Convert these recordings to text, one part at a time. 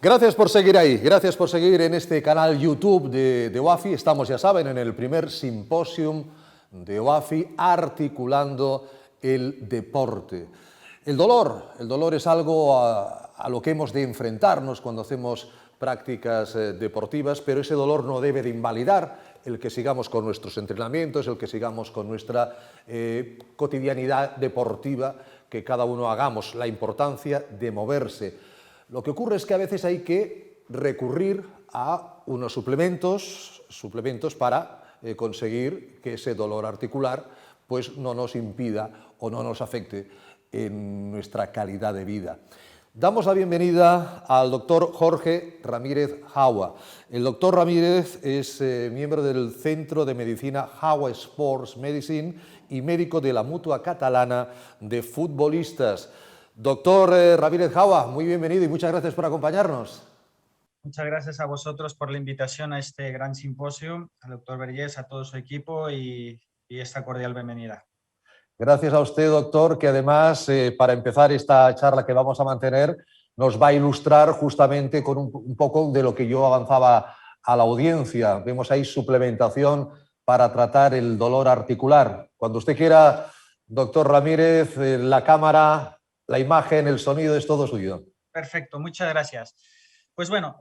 Gracias por seguir ahí, gracias por seguir en este canal YouTube de OAFI. Estamos, ya saben, en el primer simposium de OAFI articulando el deporte. El dolor es algo a lo que hemos de enfrentarnos cuando hacemos prácticas deportivas, pero ese dolor no debe de invalidar el que sigamos con nuestros entrenamientos, el que sigamos con nuestra cotidianidad deportiva, que cada uno hagamos, la importancia de moverse. Lo que ocurre es que a veces hay que recurrir a unos suplementos para conseguir que ese dolor articular pues, no nos impida o no nos afecte en nuestra calidad de vida. Damos la bienvenida al doctor Jorge Ramírez Jaua. El doctor Ramírez es miembro del Centro de Medicina Jaua Sports Medicine y médico de la Mutua Catalana de Futbolistas. Doctor Ramírez Jaua, muy bienvenido y muchas gracias por acompañarnos. Muchas gracias a vosotros por la invitación a este gran simposio, al doctor Vergés, a todo su equipo y esta cordial bienvenida. Gracias a usted, doctor, que además, para empezar esta charla que vamos a mantener, nos va a ilustrar justamente con un poco de lo que yo avanzaba a la audiencia. Vemos ahí suplementación para tratar el dolor articular. Cuando usted quiera, doctor Ramírez, la cámara, la imagen, el sonido es todo suyo. Perfecto, muchas gracias. Pues bueno,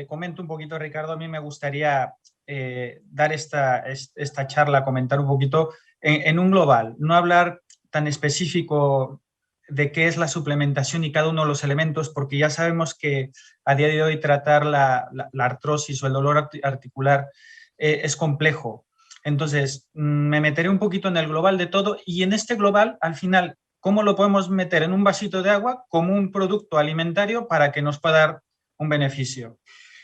comento un poquito, Ricardo. A mí me gustaría dar esta charla, comentar un poquito en un global, no hablar tan específico de qué es la suplementación y cada uno de los elementos, porque ya sabemos que a día de hoy tratar la artrosis o el dolor articular es complejo. Entonces, me meteré un poquito en el global de todo y en este global, al final, ¿cómo lo podemos meter en un vasito de agua como un producto alimentario para que nos pueda dar un beneficio?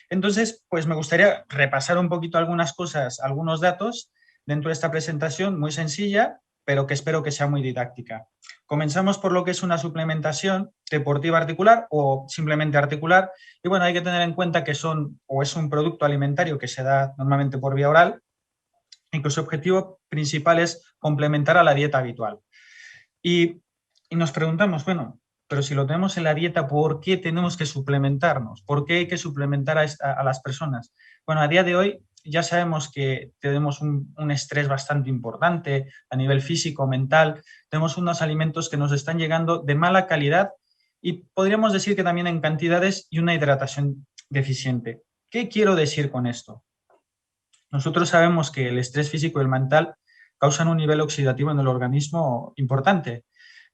Entonces, pues me gustaría repasar un poquito algunas cosas, algunos datos dentro de esta presentación muy sencilla, pero que espero que sea muy didáctica. Comenzamos por lo que es una suplementación deportiva articular o simplemente articular. Y bueno, hay que tener en cuenta que es un producto alimentario que se da normalmente por vía oral y que su objetivo principal es complementar a la dieta habitual. Y nos preguntamos, bueno, pero si lo tenemos en la dieta, ¿por qué tenemos que suplementarnos? ¿Por qué hay que suplementar a las personas? Bueno, a día de hoy ya sabemos que tenemos un estrés bastante importante a nivel físico, mental. Tenemos unos alimentos que nos están llegando de mala calidad y podríamos decir que también en cantidades y una hidratación deficiente. ¿Qué quiero decir con esto? Nosotros sabemos que el estrés físico y el mental causan un nivel oxidativo en el organismo importante.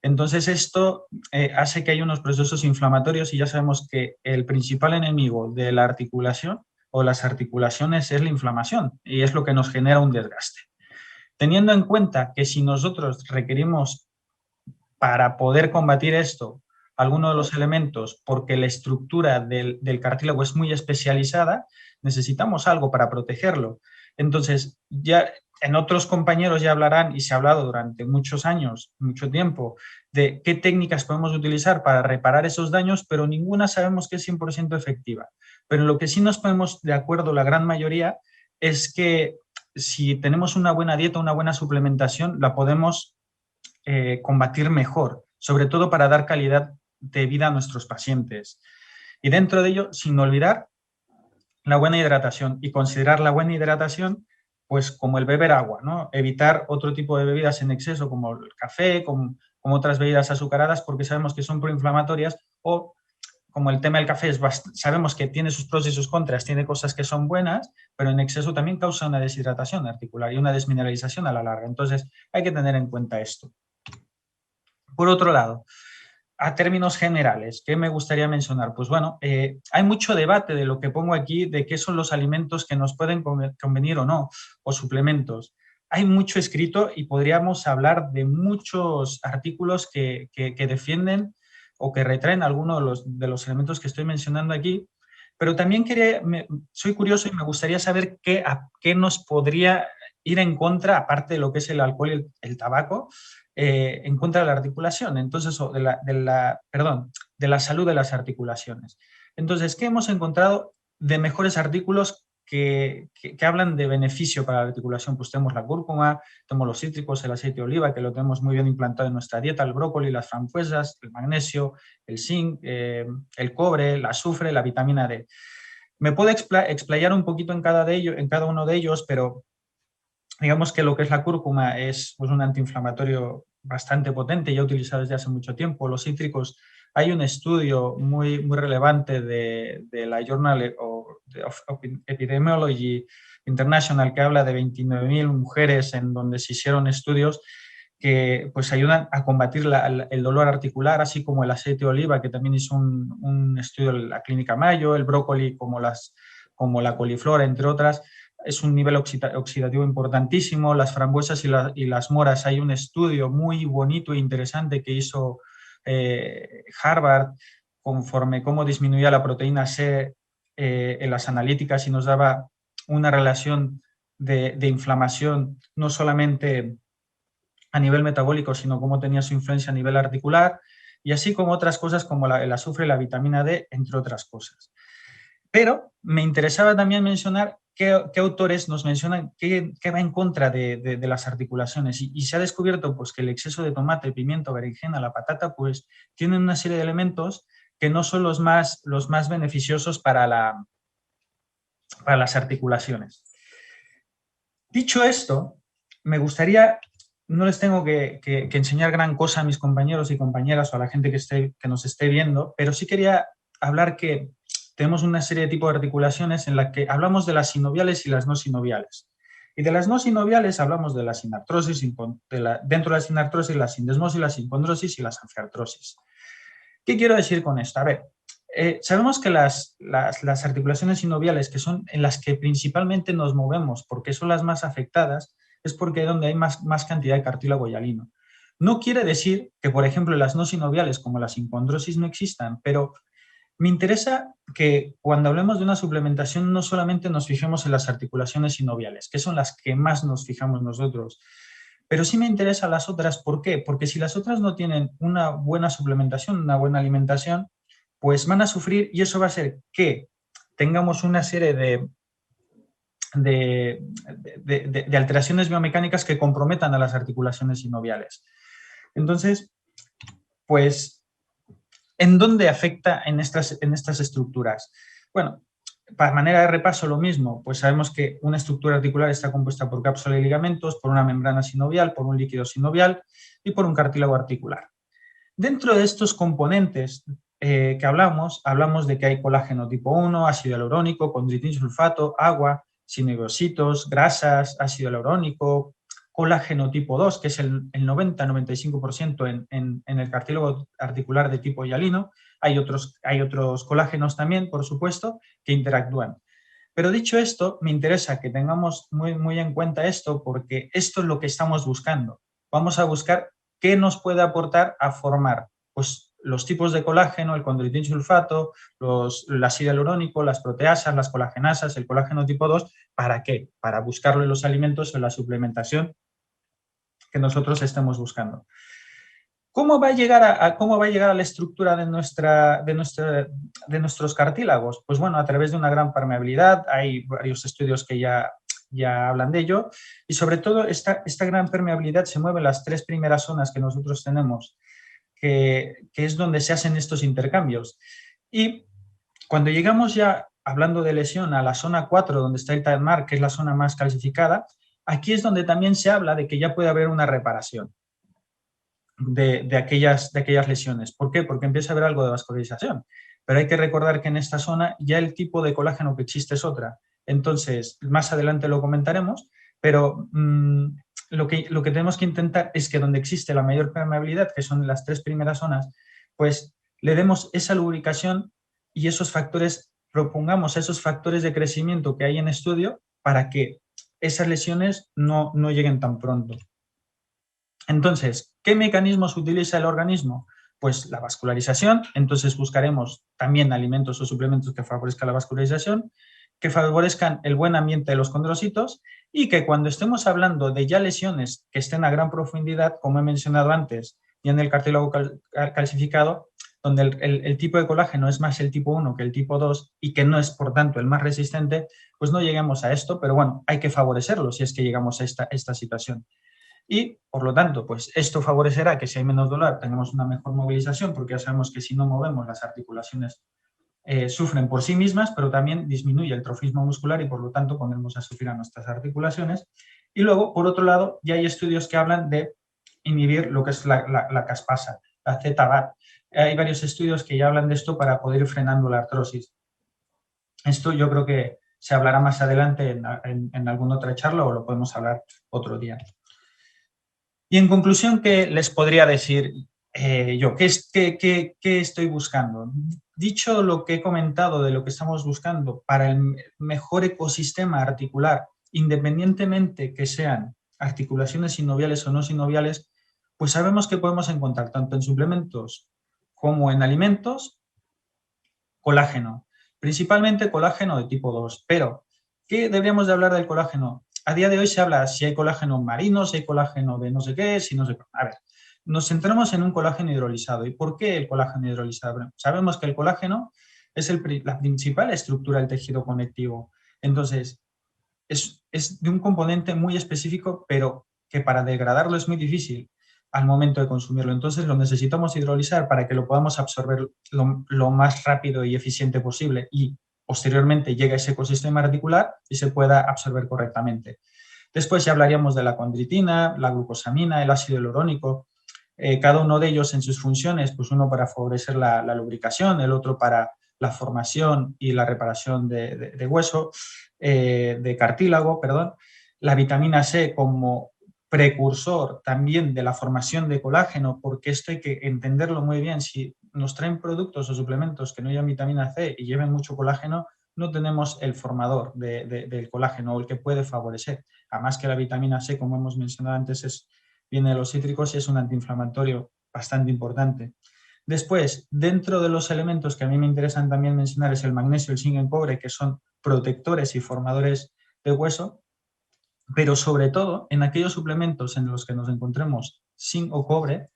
Entonces esto hace que haya unos procesos inflamatorios y ya sabemos que el principal enemigo de la articulación o las articulaciones es la inflamación y es lo que nos genera un desgaste. Teniendo en cuenta que si nosotros requerimos para poder combatir esto algunos de los elementos porque la estructura del cartílago es muy especializada, necesitamos algo para protegerlo. Entonces, ya en otros compañeros ya hablarán y se ha hablado durante muchos años, mucho tiempo, de qué técnicas podemos utilizar para reparar esos daños, pero ninguna sabemos que es 100% efectiva. Pero lo que sí nos ponemos de acuerdo la gran mayoría es que si tenemos una buena dieta, una buena suplementación, la podemos combatir mejor, sobre todo para dar calidad de vida a nuestros pacientes. Y dentro de ello, sin olvidar la buena hidratación y considerar la buena hidratación pues como el beber agua, ¿no? Evitar otro tipo de bebidas en exceso como el café, como otras bebidas azucaradas porque sabemos que son proinflamatorias o como el tema del café, sabemos que tiene sus pros y sus contras, tiene cosas que son buenas, pero en exceso también causa una deshidratación articular y una desmineralización a la larga. Entonces hay que tener en cuenta esto. Por otro lado, a términos generales, ¿qué me gustaría mencionar? Pues bueno, hay mucho debate de lo que pongo aquí, de qué son los alimentos que nos pueden convenir o no, o suplementos. Hay mucho escrito y podríamos hablar de muchos artículos que defienden o que retraen algunos de los elementos que estoy mencionando aquí, pero también soy curioso y me gustaría saber a qué nos podría ir en contra, aparte de lo que es el alcohol y el tabaco, en contra de la articulación, entonces, de la salud de las articulaciones. Entonces, ¿qué hemos encontrado de mejores artículos que hablan de beneficio para la articulación. Pues tenemos la cúrcuma, tenemos los cítricos, el aceite de oliva, que lo tenemos muy bien implantado en nuestra dieta, el brócoli, las frambuesas, el magnesio, el zinc, el cobre, el azufre, la vitamina D. Me puedo explayar un poquito en cada uno de ellos, pero digamos que lo que es la cúrcuma es pues, un antiinflamatorio bastante potente, ya utilizado desde hace mucho tiempo. Los cítricos, hay un estudio muy relevante de la Journal of Epidemiology International que habla de 29.000 mujeres en donde se hicieron estudios que pues, ayudan a combatir el dolor articular, así como el aceite de oliva, que también hizo un estudio en la Clínica Mayo, el brócoli como la coliflor, entre otras. Es un nivel oxidativo importantísimo. Las frambuesas y las moras, hay un estudio muy bonito e interesante que hizo Harvard conforme cómo disminuía la proteína C en las analíticas y nos daba una relación de inflamación no solamente a nivel metabólico, sino cómo tenía su influencia a nivel articular, y así como otras cosas como el azufre y la vitamina D, entre otras cosas. Pero me interesaba también mencionar qué autores nos mencionan qué va en contra de las articulaciones. Y se ha descubierto pues, que el exceso de tomate, pimiento, berenjena, la patata, pues tienen una serie de elementos que no son los más beneficiosos para las articulaciones. Dicho esto, me gustaría, no les tengo que enseñar gran cosa a mis compañeros y compañeras o a la gente que nos esté viendo, pero sí quería hablar que tenemos una serie de tipos de articulaciones en las que hablamos de las sinoviales y las no sinoviales. Y de las no sinoviales hablamos de la sinartrosis, dentro de la sinartrosis, la sindesmosis, la sincondrosis y la anfiartrosis. ¿Qué quiero decir con esto? A ver, sabemos que las articulaciones sinoviales, que son en las que principalmente nos movemos porque son las más afectadas, es porque es donde hay más cantidad de cartílago hialino. No quiere decir que, por ejemplo, las no sinoviales como la sincondrosis no existan, pero me interesa que cuando hablemos de una suplementación no solamente nos fijemos en las articulaciones sinoviales, que son las que más nos fijamos nosotros, pero sí me interesan las otras. ¿Por qué? Porque si las otras no tienen una buena suplementación, una buena alimentación, pues van a sufrir y eso va a hacer que tengamos una serie de alteraciones biomecánicas que comprometan a las articulaciones sinoviales. Entonces, pues, ¿en dónde afecta en estas estructuras? Bueno, para manera de repaso lo mismo, pues sabemos que una estructura articular está compuesta por cápsula y ligamentos, por una membrana sinovial, por un líquido sinovial y por un cartílago articular. Dentro de estos componentes que hablamos de que hay colágeno tipo 1, ácido hialurónico, condritin sulfato, agua, sinoviocitos, grasas, ácido hialurónico, colágeno tipo 2, que es el 90-95% en el cartílago articular de tipo hialino. Hay otros colágenos también, por supuesto, que interactúan. Pero dicho esto, me interesa que tengamos muy en cuenta esto porque esto es lo que estamos buscando. Vamos a buscar qué nos puede aportar a formar pues, los tipos de colágeno, el condritin sulfato, el ácido hialurónico, las proteasas, las colagenasas, el colágeno tipo 2. ¿Para qué? Para buscarlo en los alimentos o en la suplementación que nosotros estemos buscando. ¿Cómo va a llegar a la estructura de nuestros cartílagos? Pues bueno, a través de una gran permeabilidad. Hay varios estudios que ya hablan de ello, y sobre todo esta gran permeabilidad se mueve en las 3 primeras zonas que nosotros tenemos, que es donde se hacen estos intercambios. Y cuando llegamos ya, hablando de lesión, a la zona 4, donde está el Tadmar, que es la zona más calcificada, aquí es donde también se habla de que ya puede haber una reparación de aquellas lesiones. ¿Por qué? Porque empieza a haber algo de vascularización. Pero hay que recordar que en esta zona ya el tipo de colágeno que existe es otra. Entonces, más adelante lo comentaremos, pero lo que tenemos que intentar es que donde existe la mayor permeabilidad, que son las 3 primeras zonas, pues le demos esa lubricación y esos factores, propongamos esos factores de crecimiento que hay en estudio para que esas lesiones no lleguen tan pronto. Entonces, ¿qué mecanismos utiliza el organismo? Pues la vascularización. Entonces buscaremos también alimentos o suplementos que favorezcan la vascularización, que favorezcan el buen ambiente de los condrocitos y que cuando estemos hablando de ya lesiones que estén a gran profundidad, como he mencionado antes, y en el cartílago calcificado, donde el tipo de colágeno es más el tipo 1 que el tipo 2 y que no es, por tanto, el más resistente, pues no lleguemos a esto, pero bueno, hay que favorecerlo si es que llegamos a esta situación. Y, por lo tanto, pues esto favorecerá que si hay menos dolor tengamos una mejor movilización, porque ya sabemos que si no movemos las articulaciones sufren por sí mismas, pero también disminuye el trofismo muscular y por lo tanto ponemos a sufrir a nuestras articulaciones. Y luego, por otro lado, ya hay estudios que hablan de inhibir lo que es la caspasa, la ZBAT. Hay varios estudios que ya hablan de esto para poder ir frenando la artrosis. Esto yo creo que se hablará más adelante en alguna otra charla o lo podemos hablar otro día. Y en conclusión, ¿qué les podría decir yo? ¿Qué estoy buscando? Dicho lo que he comentado de lo que estamos buscando para el mejor ecosistema articular, independientemente que sean articulaciones sinoviales o no sinoviales, pues sabemos que podemos encontrar tanto en suplementos como en alimentos colágeno, principalmente colágeno de tipo 2. Pero, ¿qué deberíamos de hablar del colágeno? A día de hoy se habla si hay colágeno marino, si hay colágeno de no sé qué, si no sé qué. A ver, nos centramos en un colágeno hidrolizado. ¿Y por qué el colágeno hidrolizado? Bueno, sabemos que el colágeno es la principal estructura del tejido conectivo. Entonces, es de un componente muy específico, pero que para degradarlo es muy difícil al momento de consumirlo. Entonces lo necesitamos hidrolizar para que lo podamos absorber lo más rápido y eficiente posible y posteriormente llegue a ese ecosistema articular y se pueda absorber correctamente. Después ya hablaríamos de la condritina, la glucosamina, el ácido hialurónico, cada uno de ellos en sus funciones, pues uno para favorecer la lubricación, el otro para la formación y la reparación de hueso, de cartílago, perdón. La vitamina C como precursor también de la formación de colágeno, porque esto hay que entenderlo muy bien. Si nos traen productos o suplementos que no llevan vitamina C y lleven mucho colágeno, no tenemos el formador del colágeno o el que puede favorecer. Además que la vitamina C, como hemos mencionado antes, viene de los cítricos y es un antiinflamatorio bastante importante. Después, dentro de los elementos que a mí me interesan también mencionar es el magnesio, el zinc y el cobre, que son protectores y formadores de hueso, pero sobre todo en aquellos suplementos en los que nos encontremos zinc o cobre,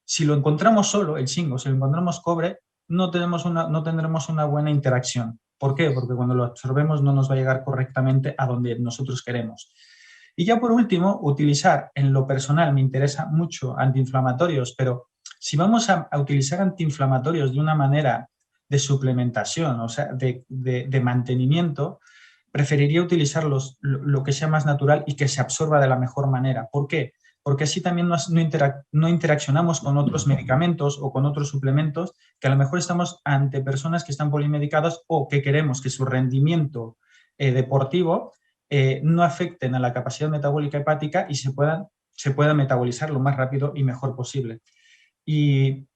si lo encontramos solo, el zinc, o si lo encontramos cobre, no tendremos una buena interacción. ¿Por qué? Porque cuando lo absorbemos no nos va a llegar correctamente a donde nosotros queremos. Y ya por último, utilizar en lo personal, me interesa mucho antiinflamatorios, pero si vamos a utilizar antiinflamatorios de una manera de suplementación, o sea, de mantenimiento, preferiría utilizar lo que sea más natural y que se absorba de la mejor manera. ¿Por qué? Porque así también no interaccionamos con otros medicamentos o con otros suplementos que a lo mejor estamos ante personas que están polimedicadas o que queremos que su rendimiento deportivo no afecten a la capacidad metabólica hepática y se puedan metabolizar lo más rápido y mejor posible. Y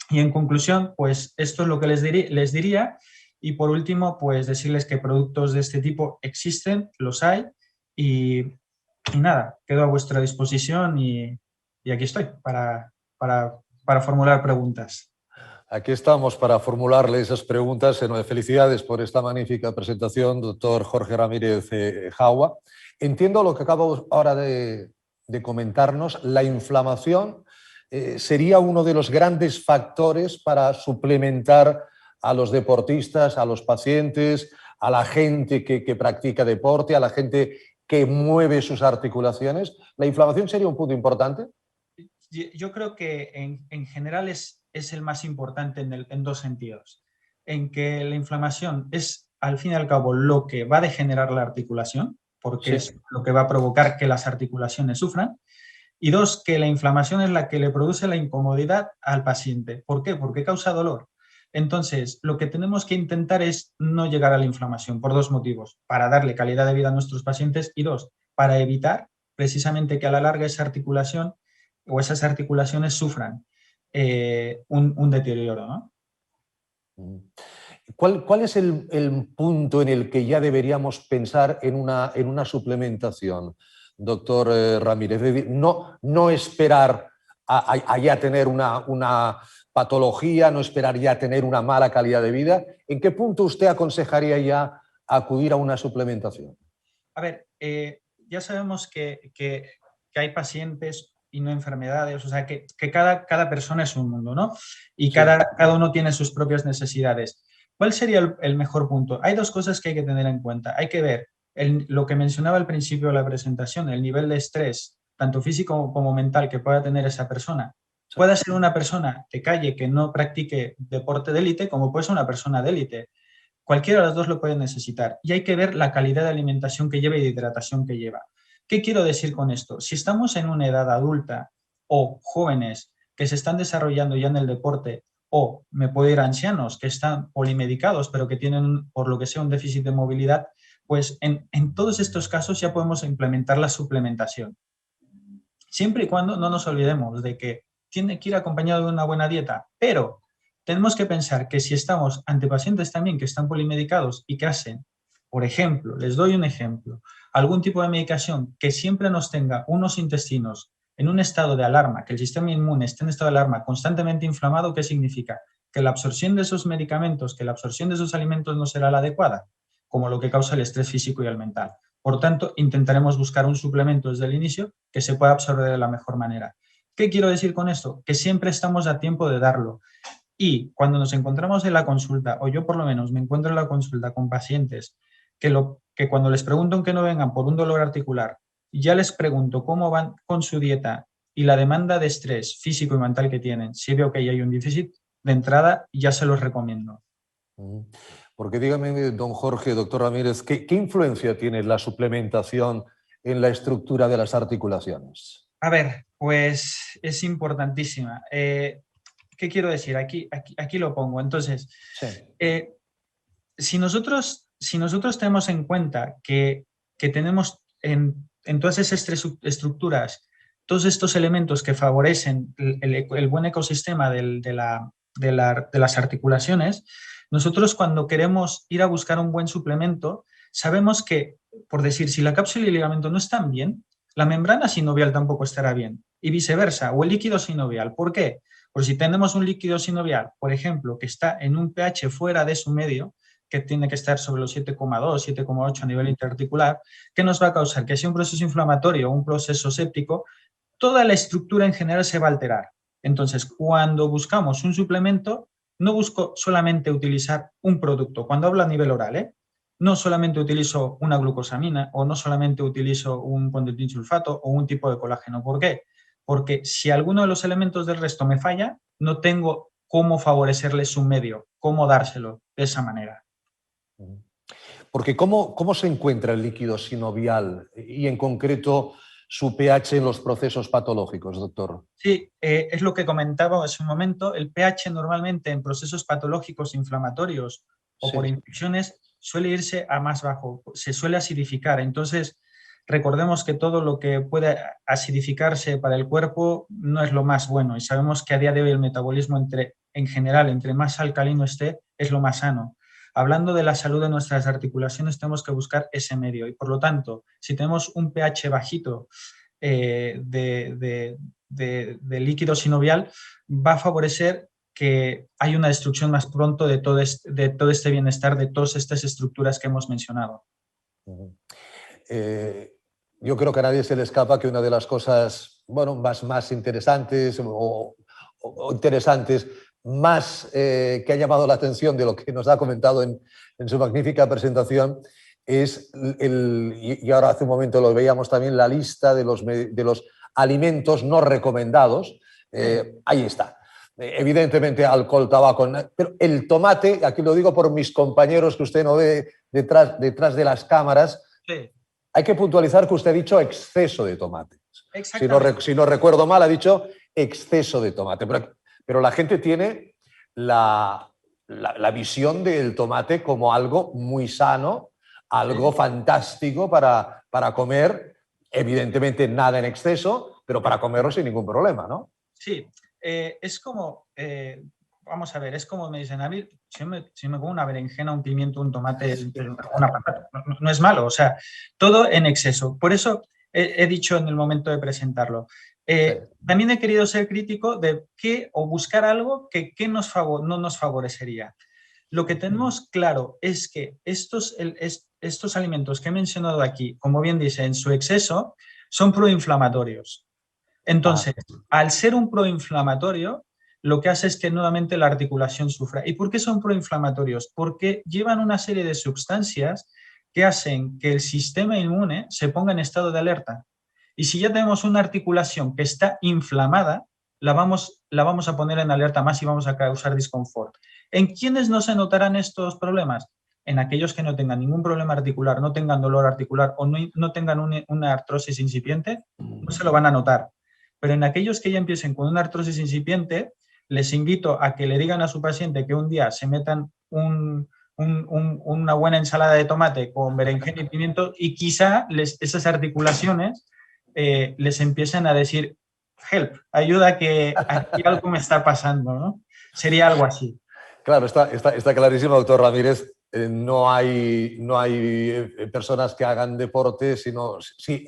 en conclusión, pues esto es lo que les diría. Y por último, pues decirles que productos de este tipo existen, los hay. Y nada, quedo a vuestra disposición y aquí estoy para formular preguntas. Aquí estamos para formularle esas preguntas. Felicidades por esta magnífica presentación, doctor Jorge Ramírez Jaua. Entiendo lo que acabo ahora de comentarnos. La inflamación sería uno de los grandes factores para suplementar a los deportistas, a los pacientes, a la gente que practica deporte, a la gente que mueve sus articulaciones. ¿La inflamación sería un punto importante? Yo creo que en general es el más importante en dos sentidos. En que la inflamación es, al fin y al cabo, lo que va a degenerar la articulación, porque Sí. es lo que va a provocar que las articulaciones sufran. Y dos, que la inflamación es la que le produce la incomodidad al paciente. ¿Por qué? Porque causa dolor. Entonces, lo que tenemos que intentar es no llegar a la inflamación por dos motivos: para darle calidad de vida a nuestros pacientes y dos, para evitar precisamente que a la larga esa articulación o esas articulaciones sufran un deterioro, ¿no? ¿Cuál es el punto en el que ya deberíamos pensar en una suplementación, doctor Ramírez? Es decir, no esperar a ya tener una patología, no esperar ya tener una mala calidad de vida. ¿En qué punto usted aconsejaría ya acudir a una suplementación? A ver, ya sabemos que hay pacientes y no enfermedades, o sea, que cada persona es un mundo, ¿no? Y Sí. cada uno tiene sus propias necesidades. ¿Cuál sería el mejor punto? Hay dos cosas que hay que tener en cuenta. Hay que ver lo que mencionaba al principio de la presentación, el nivel de estrés, tanto físico como mental, que pueda tener esa persona. Puede ser una persona de calle que no practique deporte de élite, como puede ser una persona de élite. Cualquiera de los dos lo puede necesitar. Y hay que ver la calidad de alimentación que lleva y de hidratación que lleva. ¿Qué quiero decir con esto? Si estamos en una edad adulta o jóvenes que se están desarrollando ya en el deporte, o me puedo ir a ancianos que están polimedicados pero que tienen, por lo que sea, un déficit de movilidad, pues en todos estos casos ya podemos implementar la suplementación. Siempre y cuando no nos olvidemos de que tiene que ir acompañado de una buena dieta, pero tenemos que pensar que si estamos ante pacientes también que están polimedicados y que hacen, por ejemplo, les doy un ejemplo, algún tipo de medicación que siempre nos tenga unos intestinos en un estado de alarma, que el sistema inmune esté en estado de alarma constantemente inflamado, ¿qué significa? Que la absorción de esos medicamentos, que la absorción de esos alimentos no será la adecuada, como lo que causa el estrés físico y el mental. Por tanto, intentaremos buscar un suplemento desde el inicio que se pueda absorber de la mejor manera. ¿Qué quiero decir con esto? Que siempre estamos a tiempo de darlo. Y cuando nos encontramos en la consulta, o yo por lo menos me encuentro en la consulta con pacientes que cuando les pregunto que no vengan por un dolor articular, ya les pregunto cómo van con su dieta y la demanda de estrés físico y mental que tienen, si veo que ahí hay un déficit, de entrada ya se los recomiendo. Porque dígame, don Jorge, doctor Ramírez, ¿qué influencia tiene la suplementación en la estructura de las articulaciones? A ver, pues es importantísima. ¿Qué quiero decir? Aquí lo pongo. Entonces, Sí. si nosotros tenemos en cuenta que tenemos en todas esas tres estructuras todos estos elementos que favorecen el buen ecosistema de las articulaciones, nosotros cuando queremos ir a buscar un buen suplemento, sabemos que, por decir, si la cápsula y el ligamento no están bien, la membrana sinovial tampoco estará bien, y viceversa, o el líquido sinovial. ¿Por qué? Pues si tenemos un líquido sinovial, por ejemplo, que está en un pH fuera de su medio, que tiene que estar sobre los 7,2, 7,8 a nivel interarticular, ¿qué nos va a causar? Que sea un proceso inflamatorio o un proceso séptico, toda la estructura en general se va a alterar. Entonces, cuando buscamos un suplemento, no busco solamente utilizar un producto. Cuando hablo a nivel oral, no solamente utilizo una glucosamina o no solamente utilizo un condentin sulfato o un tipo de colágeno. ¿Por qué? Porque si alguno de los elementos del resto me falla, no tengo cómo favorecerle su medio, cómo dárselo de esa manera. Porque ¿cómo se encuentra el líquido sinovial y en concreto su pH en los procesos patológicos, doctor? Sí, es lo que comentaba hace un momento. El pH normalmente en procesos patológicos inflamatorios o por Sí. infecciones suele irse a más bajo, se suele acidificar. Entonces, recordemos que todo lo que puede acidificarse para el cuerpo no es lo más bueno y sabemos que a día de hoy el metabolismo en general, entre más alcalino esté, es lo más sano. Hablando de la salud de nuestras articulaciones, tenemos que buscar ese medio y por lo tanto, si tenemos un pH bajito, de líquido sinovial, va a favorecer que hay una destrucción más pronto de todo este bienestar, de todas estas estructuras que hemos mencionado. Eh, yo creo que a nadie se le escapa que una de las cosas bueno, más interesantes o interesantes, más que ha llamado la atención de lo que nos ha comentado en su magnífica presentación, es y ahora hace un momento lo veíamos también, la lista de los alimentos no recomendados. Ahí está. Evidentemente alcohol, tabaco, pero el tomate, aquí lo digo por mis compañeros que usted no ve detrás de las cámaras, Sí, hay que puntualizar que usted ha dicho exceso de tomate. exactamente. Si no recuerdo mal, ha dicho exceso de tomate. Pero la gente tiene la visión del tomate como algo muy sano, algo Sí, fantástico para comer, evidentemente nada en exceso, pero para comerlo sin ningún problema, ¿no? sí. Es como, vamos a ver, es como me dicen, a mí, si me como una berenjena, un pimiento, un tomate, una patata, no es malo, o sea, todo en exceso. Por eso he dicho en el momento de presentarlo. Sí. También he querido ser crítico de qué o buscar algo que no nos favorecería. Lo que tenemos claro es que estos alimentos que he mencionado aquí, como bien dice, en su exceso, son proinflamatorios. Entonces, al ser un proinflamatorio, lo que hace es que nuevamente la articulación sufra. ¿Y por qué son proinflamatorios? Porque llevan una serie de sustancias que hacen que el sistema inmune se ponga en estado de alerta. Y si ya tenemos una articulación que está inflamada, la vamos a poner en alerta más y vamos a causar disconfort. ¿En quiénes no se notarán estos problemas? En aquellos que no tengan ningún problema articular, no tengan dolor articular o no tengan una artrosis incipiente, no se lo van a notar. Pero en aquellos que ya empiecen con una artrosis incipiente, les invito a que le digan a su paciente que un día se metan una buena ensalada de tomate con berenjena y pimiento y quizá esas articulaciones les empiecen a decir, help, ayuda que aquí algo me está pasando, ¿no? Sería algo así. Claro, está clarísimo, doctor Ramírez. No hay personas que hagan deporte, sí, o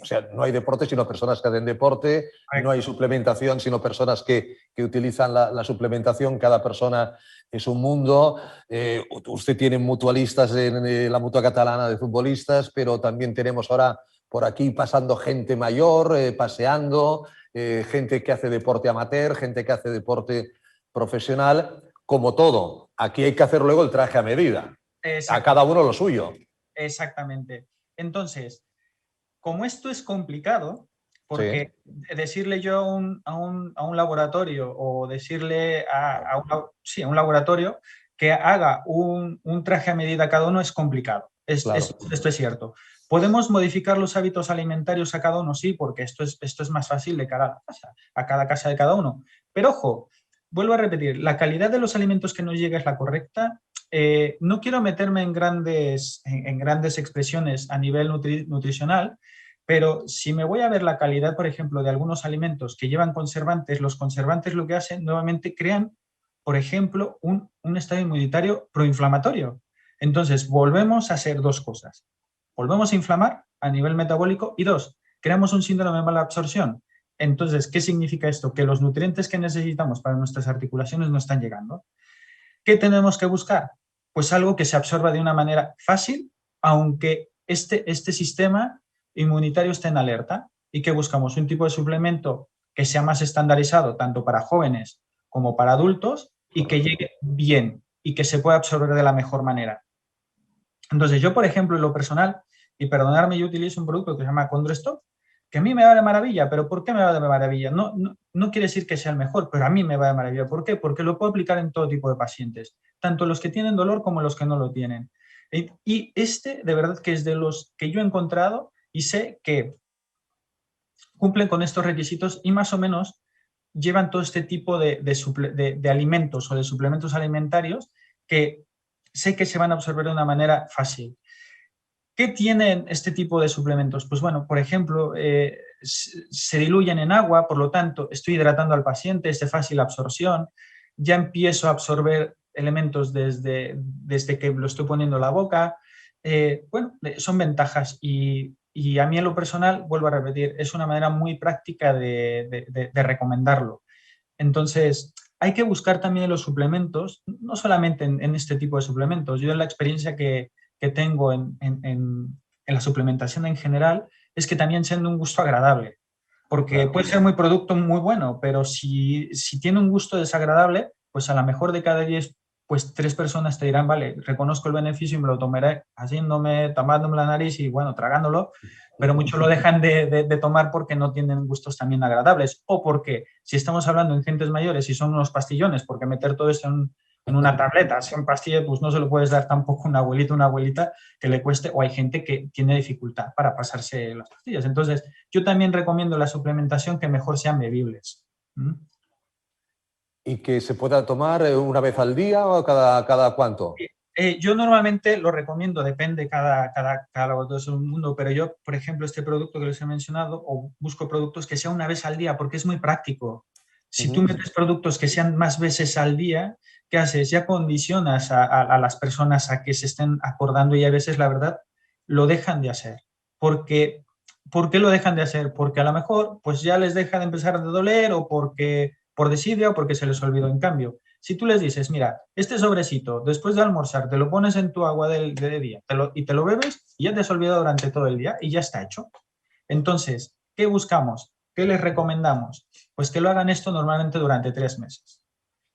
sea, no hay deporte, sino personas que hacen deporte. No hay suplementación, sino personas que utilizan la suplementación. Cada persona es un mundo. Usted tiene mutualistas en la Mutua Catalana de futbolistas, pero también tenemos ahora por aquí pasando gente mayor, paseando, gente que hace deporte amateur, gente que hace deporte profesional. Como todo, aquí hay que hacer luego el traje a medida. A cada uno lo suyo. Exactamente. Entonces, como esto es complicado, porque decirle yo a un laboratorio o decirle a un laboratorio que haga un traje a medida a cada uno es complicado. Esto es cierto. ¿Podemos modificar los hábitos alimentarios a cada uno? Sí, porque esto es más fácil de cara a cada casa de cada uno. Pero ojo, vuelvo a repetir, la calidad de los alimentos que nos llega es la correcta. No quiero meterme en grandes expresiones a nivel nutricional, pero si me voy a ver la calidad, por ejemplo, de algunos alimentos que llevan conservantes, los conservantes lo que hacen, nuevamente crean, por ejemplo, un estado inmunitario proinflamatorio. Entonces, volvemos a hacer dos cosas. Volvemos a inflamar a nivel metabólico y dos, creamos un síndrome de mala absorción. Entonces, ¿qué significa esto? Que los nutrientes que necesitamos para nuestras articulaciones no están llegando. ¿Qué tenemos que buscar? Pues algo que se absorba de una manera fácil, aunque este sistema inmunitario esté en alerta. ¿Y qué buscamos? Un tipo de suplemento que sea más estandarizado tanto para jóvenes como para adultos y que llegue bien y que se pueda absorber de la mejor manera. Entonces, yo, por ejemplo, en lo personal, y perdonadme, yo utilizo un producto que se llama Condrostop, que a mí me va de maravilla. ¿Pero por qué me va de maravilla? No quiere decir que sea el mejor, pero a mí me va de maravilla. ¿Por qué? Porque lo puedo aplicar en todo tipo de pacientes, tanto los que tienen dolor como los que no lo tienen. Y de verdad que es de los que yo he encontrado y sé que cumplen con estos requisitos y más o menos llevan todo este tipo de alimentos o de suplementos alimentarios que sé que se van a absorber de una manera fácil. ¿Qué tienen este tipo de suplementos? Pues bueno, por ejemplo, se diluyen en agua, por lo tanto, estoy hidratando al paciente, es de fácil absorción, ya empiezo a absorber elementos desde que lo estoy poniendo en la boca. Bueno, son ventajas y a mí en lo personal, vuelvo a repetir, es una manera muy práctica de recomendarlo. Entonces, hay que buscar también los suplementos, no solamente en este tipo de suplementos. Yo en la experiencia que tengo en la suplementación en general es que también sean de un gusto agradable, porque puede ser muy producto muy bueno, pero si tiene un gusto desagradable, pues a lo mejor de cada 10, pues 3 personas te dirán, vale, reconozco el beneficio y me lo tomaré tapándome la nariz y bueno, tragándolo, pero muchos lo dejan de tomar porque no tienen gustos también agradables o porque si estamos hablando en gentes mayores y son unos pastillones, porque meter todo esto en una tableta, si en pastilla, pues no se lo puedes dar tampoco a un abuelito, una abuelita que le cueste, o hay gente que tiene dificultad para pasarse las pastillas. Entonces, yo también recomiendo la suplementación que mejor sean bebibles. ¿Y que se pueda tomar una vez al día o cada cuánto? Yo normalmente lo recomiendo, depende, cada laboratorio es un mundo, pero yo, por ejemplo, este producto que les he mencionado, o busco productos que sean una vez al día, porque es muy práctico. Si tú metes productos que sean más veces al día, ¿qué haces? Ya condicionas a las personas a que se estén acordando y a veces, la verdad, lo dejan de hacer. ¿Por qué lo dejan de hacer? Porque a lo mejor pues ya les deja de empezar a doler o porque por desidia o porque se les olvidó. En cambio, si tú les dices, mira, este sobrecito, después de almorzar, te lo pones en tu agua de día y te lo bebes y ya te has olvidado durante todo el día y ya está hecho. Entonces, ¿qué buscamos? ¿Qué les recomendamos? Pues que lo hagan esto normalmente durante 3 meses,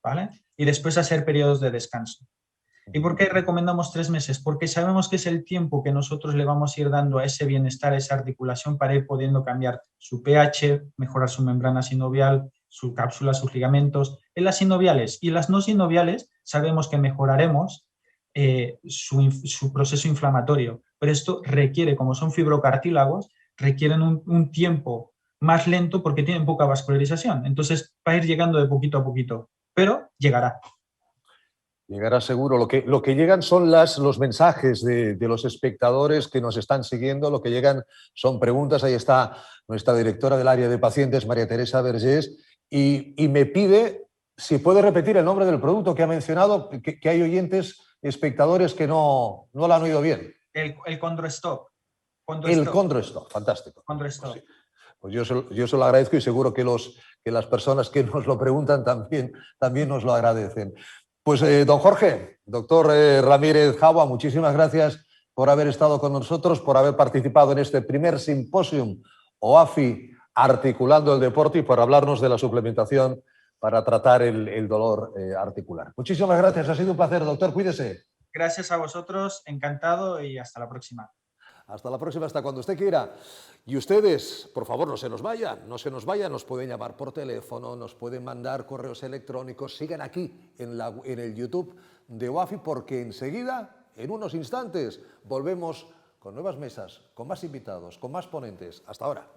¿vale? Y después hacer periodos de descanso. ¿Y por qué recomendamos 3 meses? Porque sabemos que es el tiempo que nosotros le vamos a ir dando a ese bienestar, a esa articulación, para ir pudiendo cambiar su pH, mejorar su membrana sinovial, su cápsula, sus ligamentos. En las sinoviales y las no sinoviales sabemos que mejoraremos su proceso inflamatorio, pero esto requiere, como son fibrocartílagos, requieren un tiempo más lento porque tienen poca vascularización. Entonces va a ir llegando de poquito a poquito, pero llegará. Llegará seguro. Lo que llegan son los mensajes de los espectadores que nos están siguiendo. Lo que llegan son preguntas. Ahí está nuestra directora del área de pacientes, María Teresa Vergés, y me pide si puede repetir el nombre del producto que ha mencionado, que hay oyentes, espectadores que no lo han oído bien. El Condrostock. El Condrostock, fantástico. Condrostock. Pues sí. Pues yo se lo agradezco y seguro que las personas que nos lo preguntan también nos lo agradecen. Pues don Jorge, doctor Ramírez Java, muchísimas gracias por haber estado con nosotros, por haber participado en este primer simposium OAFI articulando el deporte y por hablarnos de la suplementación para tratar el dolor articular. Muchísimas gracias, ha sido un placer, doctor, cuídese. Gracias a vosotros, encantado y hasta la próxima. Hasta la próxima, hasta cuando usted quiera. Y ustedes, por favor, no se nos vayan, nos pueden llamar por teléfono, nos pueden mandar correos electrónicos, sigan aquí en el YouTube de OAFI porque enseguida, en unos instantes, volvemos con nuevas mesas, con más invitados, con más ponentes. Hasta ahora.